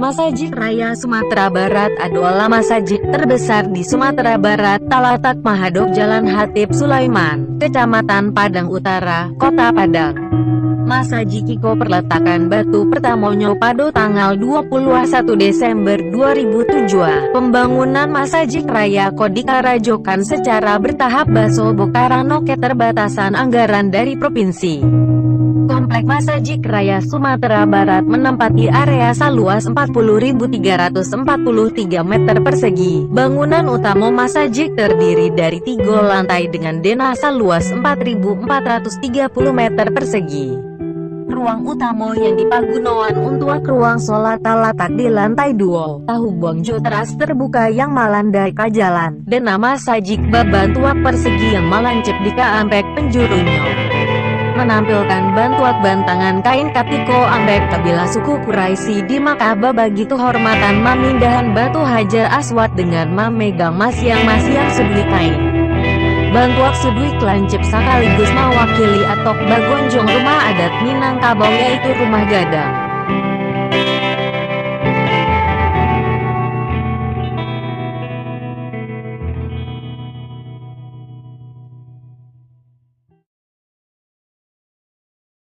Masjid Raya Sumatera Barat adalah masjid terbesar di Sumatera Barat, terletak Mahadok Jalan Hatip Sulaiman, Kecamatan Padang Utara, Kota Padang. Masjid Kiko perletakan batu pertamanya pada tanggal 21 Desember 2007. Pembangunan Masjid Raya ko dikarajokan secara bertahap baso karena keterbatasan anggaran dari provinsi. Komplek Masjid Raya Sumatera Barat menempati area seluas 40.343 meter persegi. Bangunan utama masjid terdiri dari 3 lantai dengan denah seluas 4.430 meter persegi. Ruang utama yang dipagunoan untuk ruang sholat terletak di lantai 2. Hubung teras terbuka yang melandai ke jalan, dan nama masjid babatuak persegi yang melancip di keambek penjurunya. Menampilkan bantuak bantangan kain katiko ambek kabila suku Quraisy di Makkah bagi kehormatan memindahan batu hajar aswad dengan memegang masyang-masyang sedui kain. Bantuak sedui kelancip sekaligus mewakili atau bagonjong rumah adat Minangkabau yaitu rumah gadang.